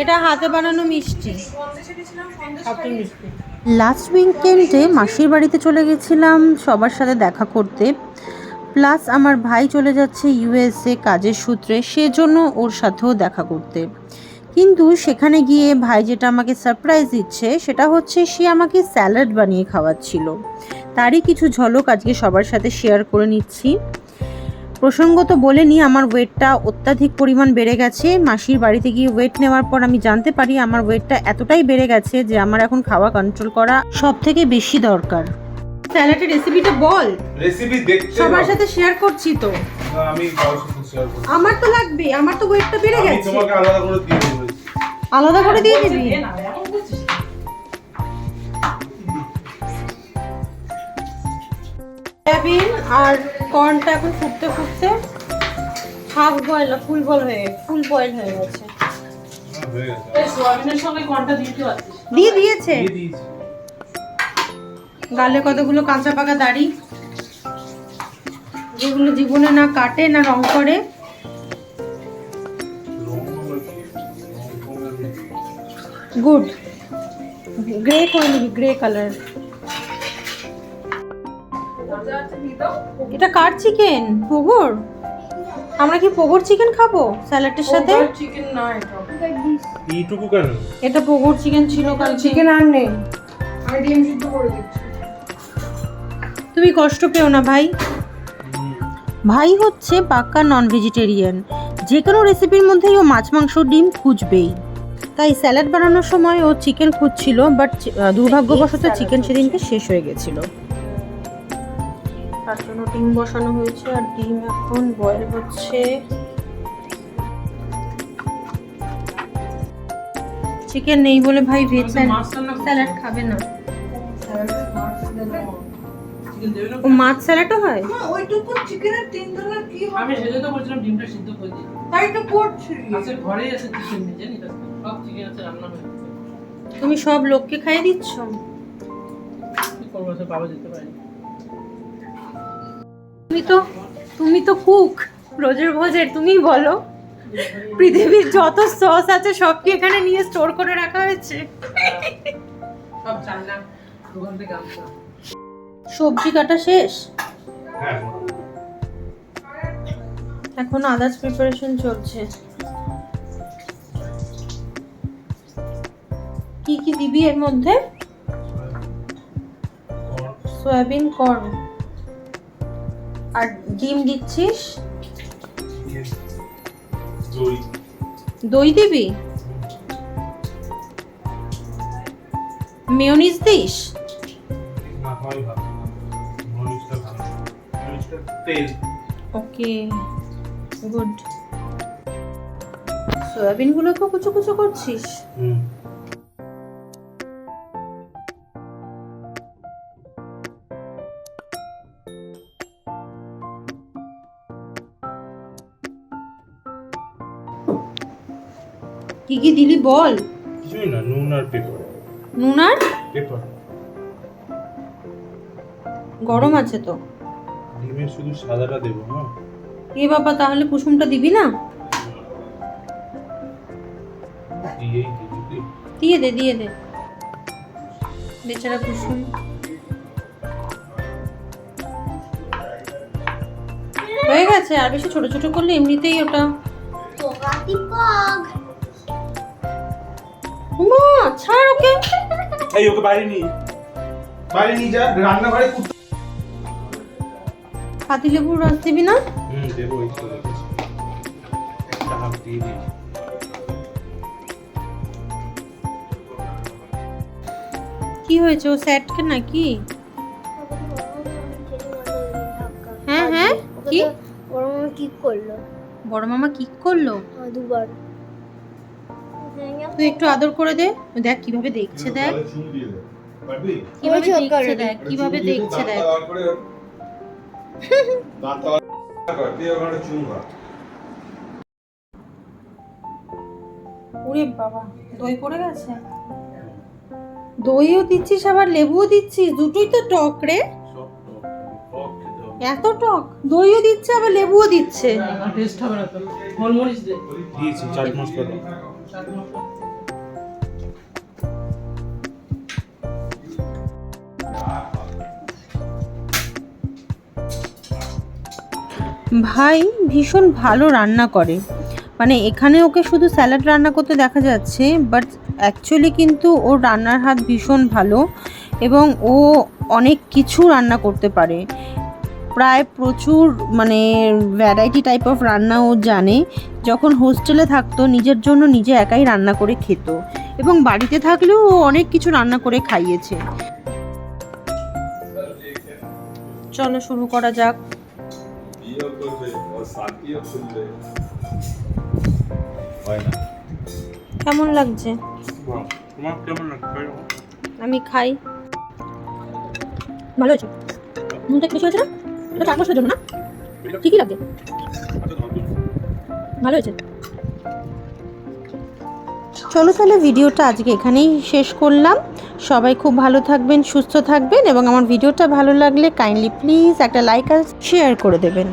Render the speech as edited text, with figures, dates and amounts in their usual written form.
এটা হাতে বানানো মিষ্টি। লাস্ট উইকেন্ডে মাসির বাড়িতে চলে গেছিলাম সবার সাথে দেখা করতে। প্লাস আমার ভাই চলে যাচ্ছে ইউএসএ কাজের সূত্রে, সেজন্য ওর সাথেও দেখা করতে। কিন্তু সেখানে গিয়ে ভাই যেটা আমাকে সারপ্রাইজ দিচ্ছে সেটা হচ্ছে সে আমাকে স্যালাড বানিয়ে খাওয়াচ্ছিল। তারই কিছু ঝলক আজকে সবার সাথে শেয়ার করে নিচ্ছি। প্রসঙ্গত বলে নিই, আমার ওয়েটটা অত্যাধিক পরিমাণ বেড়ে গেছে। মাসির বাড়িতে গিয়ে ওয়েট নেওয়ার পর আমি জানতে পারি আমার ওয়েটটা এতটাই বেড়ে গেছে যে আমার এখন খাওয়া কন্ট্রোল করা সব থেকে বেশি দরকার। স্যালাডের রেসিপিটা বল। রেসিপি দেখতে সবার সাথে শেয়ার করছি তো। আমি কারোর সাথে শেয়ার করব। আমার তো লাগবে, আমার তো ওয়েটটা বেড়ে গেছে। আমি তোমাকে আলাদা করে দিয়ে দেব। আলাদা করে দিয়ে দিবি? সয়াবিন আর কর্নটা এখন ফুটতে ফুটতে হাফ বয়েল না ফুল বয়েল হয়ে গেছে। হয়ে গেছে। এই সোয়াবিনের সঙ্গে কর্নটা দিতে পারছিস? দিয়ে দিয়েছে। দিয়ে দিয়েছি। গালে কতগুলো কাঁচা পাকা দাড়ি, যেগুলো জীবনে না কাটে না রং করে। গুড, গ্রে করে নিবি, গ্রে কালার। এটা কার চিকেন? পোগোর? আমরা কি পোগোর চিকেন খাবো স্যালাডের সাথে? চিকেন না এটা। এইটুকু কেন? এটা পোগোর চিকেন ছিল কাল। চিকেন আর নেই, আমি ডিম সিদ্ধ করে দিচ্ছি। তুমি কষ্ট পেও না ভাই। ভাই হচ্ছে পাক্কা নন ভেজিটেরিয়ান। যে কোনো রেসিপির মধ্যেই ও মাছ মাংস ডিম খুঁজবেই। তাই স্যালাড বানানোর সময় ও চিকেন খুঁজছিল, বাট দুর্ভাগ্যবশত চিকেন সেদিনকে শেষ হয়ে গেছিল। তার জন্য ডিম বসানো হয়েছে আর ডিম এখন বয়েল হচ্ছে। চিকেন নেই বলে ভাই ভেজ স্যালাড খাবে না। ও মাছ স্যালাডও হয়? ওইটুকু চিকেনের 3 ধরনের কি হবে? আমি সেজন্য বলছিলাম ডিমটা সিদ্ধ করে দিই। তাই তো করছি। আচ্ছা ঘরেই আছে চিকেন, জানি তো সব চিকেন আছে, রান্না হয়ে গেছে। তুমি সব লোককে খাইয়ে দিচ্ছ? কি করব, সে বাবা যেতে পারে। তুমি তো কুক, রোজের ভোজের। তুমিই বলো, পৃথিবীর যত সস আছে সব কি এখানে নিয়ে স্টোর করে রাখা হয়েছে? সব চাইনা দোকান থেকে আনলাম। সবজি কাটা শেষ, হ্যাঁ। এখন আদার্স প্রিপারেশন চলছে। কি কি দিবি এর মধ্যে? সয়াবিন, কর্ন আর ডিম দিচ্ছিস। দই। দই দিবি? Mayonnaise this? না হয় ভালো। মরিচটা ভালো। মরিচটা তেল। ওকে, গুড। সয়াবিন গুলোকে কুচো কুচো করছিস? কি কি দিলি বল। কিছুই না, নুন আর পেপার। নুন আর পেপার। গরম আছে তো। ডিমের শুধু সাদাটা দেবো। হ্যাঁ এ বাবা, তাহলে কুসুমটা দিবি না? দিয়েই দিবি। দিয়ে দে বেচারা কুসুম। হয়ে গেছে, আর বেশি ছোট ছোট করলে এমনিতেই ওটা মা ছাড় ওকে। এই ওকে বাইরে নিয়ে যা, রান্নাঘরে কুত্তা। পাতিলেবুর রস দিবি না? দেবো। এই তো একটা হাফ দিয়ে দিই। কি হয়েছে, ও স্যাটকে নাকি? হ্যাঁ হ্যাঁ, কি বড় মামা কি করলো? বড় মামা কিক করলো? দুবার। তুই একটু আদর করে দে। দেখ কিভাবে দেখছে, দেখ কিভাবে দেখছে দেখ। ওরে বাবা, দই পড়ে গেছে। দইও দিচ্ছিস আবার লেবুও দিচ্ছিস, দুটোই তো টক রে। সব টক খেতে হবে। এত টক, দইও দিচ্ছে আবার লেবুও দিচ্ছে। টেস্ট হবে না তো। গোলমরিচ দে। দিয়েছি চাট মশলা দাও। চাট মশলা। ভাই ভীষণ ভালো রান্না করে, মানে এখানে ওকে শুধু স্যালাড রান্না করতে দেখা যাচ্ছে, বাট অ্যাকচুয়ালি কিন্তু ওর রান্নার হাত ভীষণ ভালো এবং ও অনেক কিছু রান্না করতে পারে। প্রায় প্রচুর মানে ভ্যারাইটি টাইপ অফ রান্না ও জানে। যখন হোস্টেলে থাকতো নিজের জন্য নিজে একাই রান্না করে খেত এবং বাড়িতে থাকলেও ও অনেক কিছু রান্না করে খাইয়েছে। চলো শুরু করা যাক। কেমন লাগছে? তোমার কেমন লাগছে? আমি খাই। ভালো হয়েছে। নুনটা একটু বেশি হয়েছে না? এটা চাট মশলার জন্য না? ঠিকই লাগছে। ভালো হয়েছে। চলো তাহলে ভিডিওটা আজকে এখানেই শেষ করলাম। সবাই খুব ভালো থাকবেন, সুস্থ থাকবেন এবং আমার ভিডিওটা ভালো লাগলে কাইন্ডলি প্লিজ একটা লাইক আর শেয়ার করে দেবেন।